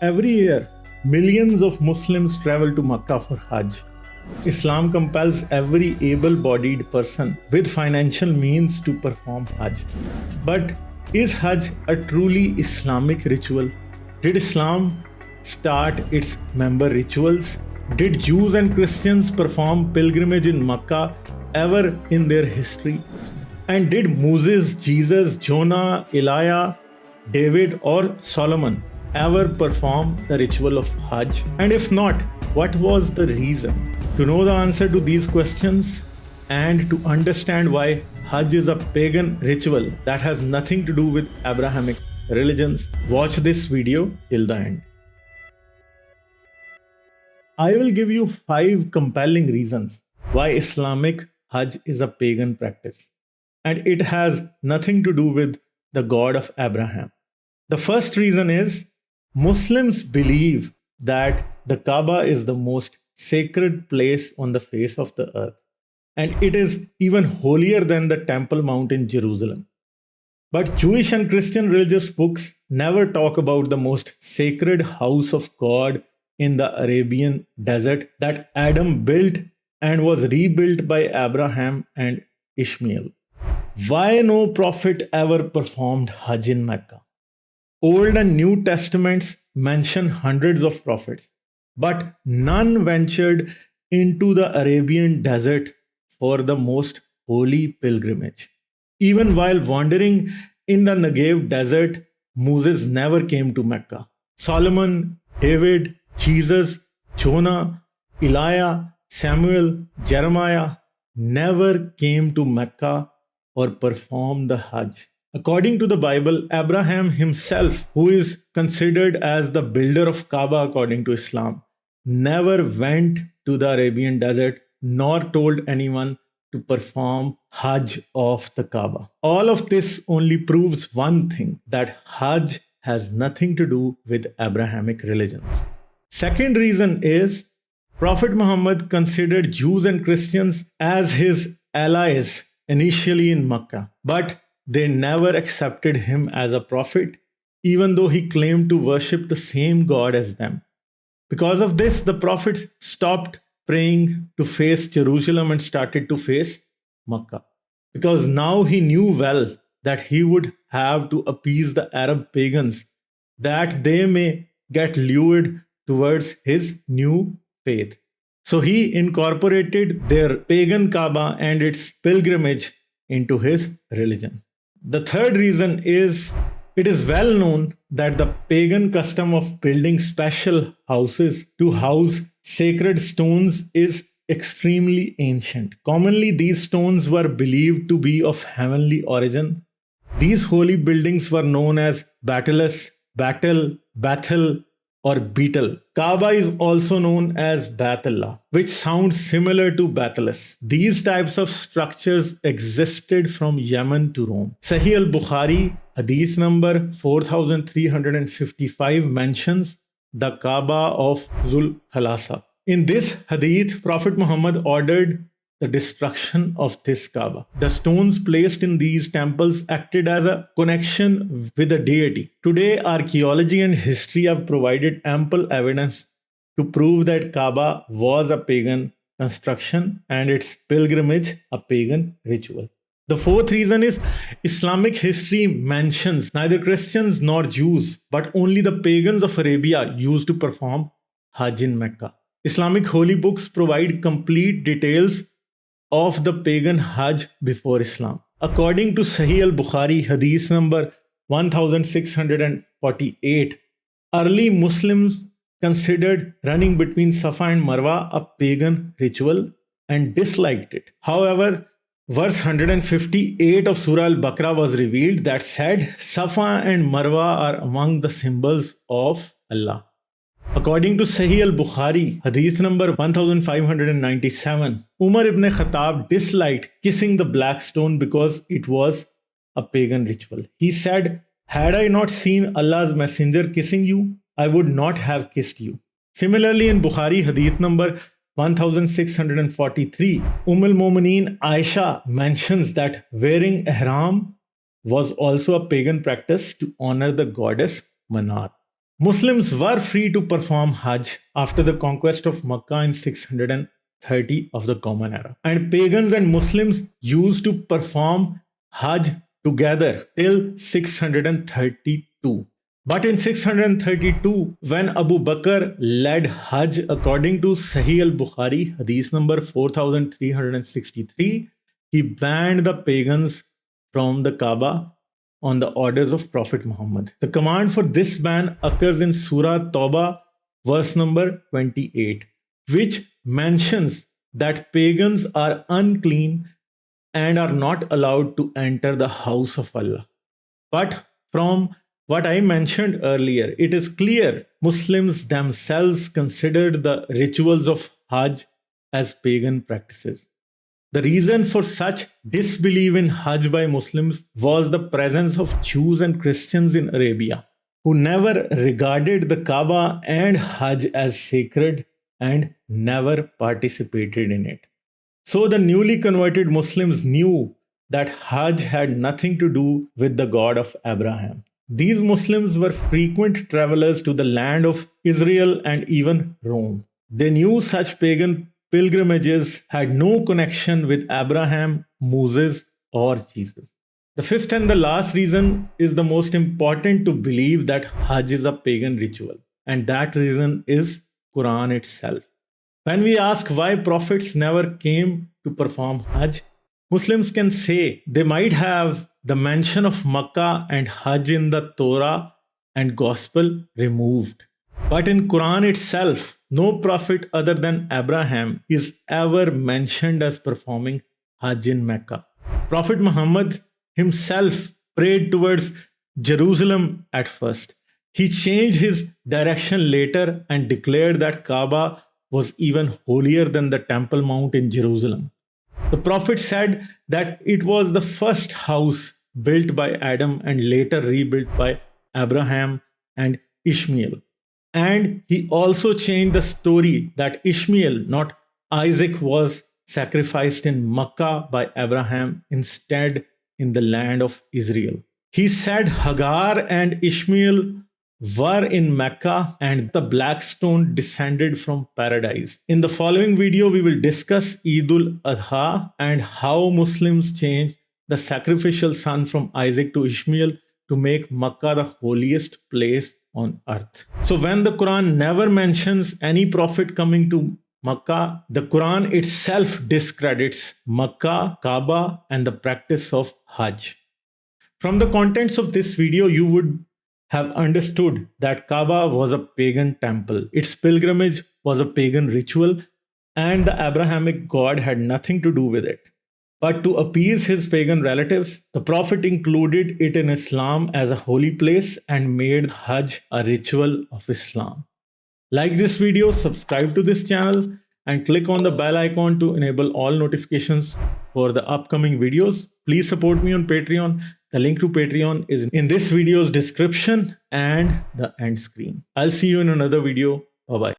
Every year, millions of Muslims travel to Mecca for Hajj. Islam compels every able bodied person with financial means to perform Hajj. But is Hajj a truly Islamic ritual? Did Islam start its member rituals? Did Jews and Christians perform pilgrimage in Mecca ever in their history? And did Moses, Jesus, Jonah, Elijah, David, or Solomon ever perform the ritual of Hajj? And if not, what was the reason? To know the answer to these questions and to understand why Hajj is a pagan ritual that has nothing to do with Abrahamic religions, watch this video till the end. I will give you 5 compelling reasons why Islamic Hajj is a pagan practice, and it has nothing to do with the God of Abraham. The first reason is Muslims believe that the Kaaba is the most sacred place on the face of the earth, and it is even holier than the Temple Mount in Jerusalem. But Jewish and Christian religious books never talk about the most sacred house of God in the Arabian desert that Adam built and was rebuilt by Abraham and Ishmael. Why no prophet ever performed Hajj in Mecca? Old and New Testaments mention hundreds of prophets, but none ventured into the Arabian desert for the most holy pilgrimage. Even while wandering in the Negev desert, Moses never came to Mecca. Solomon, David, Jesus, Jonah, Elijah, Samuel, Jeremiah never came to Mecca or performed the Hajj. According to the Bible, Abraham himself, who is considered as the builder of Kaaba according to Islam, never went to the Arabian desert nor told anyone to perform Hajj of the Kaaba. All of this only proves one thing, that Hajj has nothing to do with Abrahamic religions. Second reason is Prophet Muhammad considered Jews and Christians as his allies initially in Mecca, but they never accepted him as a prophet, even though he claimed to worship the same God as them. Because of this, the prophet stopped praying to face Jerusalem and started to face Mecca. Because now he knew well that he would have to appease the Arab pagans that they may get lured towards his new faith. So he incorporated their pagan Kaaba and its pilgrimage into his religion. The third reason is it is well known that the pagan custom of building special houses to house sacred stones is extremely ancient. Commonly, these stones were believed to be of heavenly origin. These holy buildings were known as Batalus, Batel, Bethel, or Beetle. Kaaba is also known as Baitullah, which sounds similar to Batalus. These types of structures existed from Yemen to Rome. Sahih al-Bukhari, hadith number 4355 mentions the Kaaba of Zul Khalasa. In this hadith, Prophet Muhammad ordered the destruction of this Kaaba. The stones placed in these temples acted as a connection with the deity. Today, archaeology and history have provided ample evidence to prove that Kaaba was a pagan construction and its pilgrimage a pagan ritual. The fourth reason is Islamic history mentions neither Christians nor Jews, but only the pagans of Arabia used to perform Hajj in Mecca. Islamic holy books provide complete details of the pagan Hajj before Islam. According to Sahih al-Bukhari, hadith number 1648, early Muslims considered running between Safa and Marwa a pagan ritual and disliked it. However, verse 158 of Surah Al-Baqarah was revealed that said, Safa and Marwa are among the symbols of Allah. According to Sahih al-Bukhari, hadith number 1597, Umar ibn Khattab disliked kissing the black stone because it was a pagan ritual. He said, had I not seen Allah's messenger kissing you, I would not have kissed you. Similarly, in Bukhari, hadith number 1643, al-Mumineen Aisha mentions that wearing ihram was also a pagan practice to honor the goddess Manat. Muslims were free to perform Hajj after the conquest of Mecca in 630 of the Common Era. And pagans and Muslims used to perform Hajj together till 632. But in 632, when Abu Bakr led Hajj according to Sahih al-Bukhari, hadith number 4363, he banned the pagans from the Kaaba on the orders of Prophet Muhammad. The command for this ban occurs in Surah Tawbah, verse number 28, which mentions that pagans are unclean and are not allowed to enter the house of Allah. But from what I mentioned earlier, it is clear Muslims themselves considered the rituals of Hajj as pagan practices. The reason for such disbelief in Hajj by Muslims was the presence of Jews and Christians in Arabia, who never regarded the Kaaba and Hajj as sacred and never participated in it. So the newly converted Muslims knew that Hajj had nothing to do with the God of Abraham. These Muslims were frequent travelers to the land of Israel and even Rome. They knew such pagan pilgrimages had no connection with Abraham, Moses, or Jesus. The fifth and the last reason is the most important to believe that Hajj is a pagan ritual, and that reason is Quran itself. When we ask why prophets never came to perform Hajj, Muslims can say they might have the mention of Makkah and Hajj in the Torah and Gospel removed. But in Quran itself, no prophet other than Abraham is ever mentioned as performing Hajj in Mecca. Prophet Muhammad himself prayed towards Jerusalem at first. He changed his direction later and declared that Kaaba was even holier than the Temple Mount in Jerusalem. The Prophet said that it was the first house built by Adam and later rebuilt by Abraham and Ishmael. And he also changed the story that Ishmael, not Isaac, was sacrificed in Makkah by Abraham instead in the land of Israel. He said Hagar and Ishmael were in Mecca and the black stone descended from paradise. In the following video, we will discuss Eid al-Adha and how Muslims changed the sacrificial son from Isaac to Ishmael to make Makkah the holiest place on earth. So when the Quran never mentions any prophet coming to Makkah, the Quran itself discredits Makkah, Kaaba, and the practice of Hajj. From the contents of this video, you would have understood that Kaaba was a pagan temple. Its pilgrimage was a pagan ritual, and the Abrahamic God had nothing to do with it. But to appease his pagan relatives, the Prophet included it in Islam as a holy place and made Hajj a ritual of Islam. Like this video, subscribe to this channel, and click on the bell icon to enable all notifications for the upcoming videos. Please support me on Patreon. The link to Patreon is in this video's description and the end screen. I'll see you in another video. Bye-bye.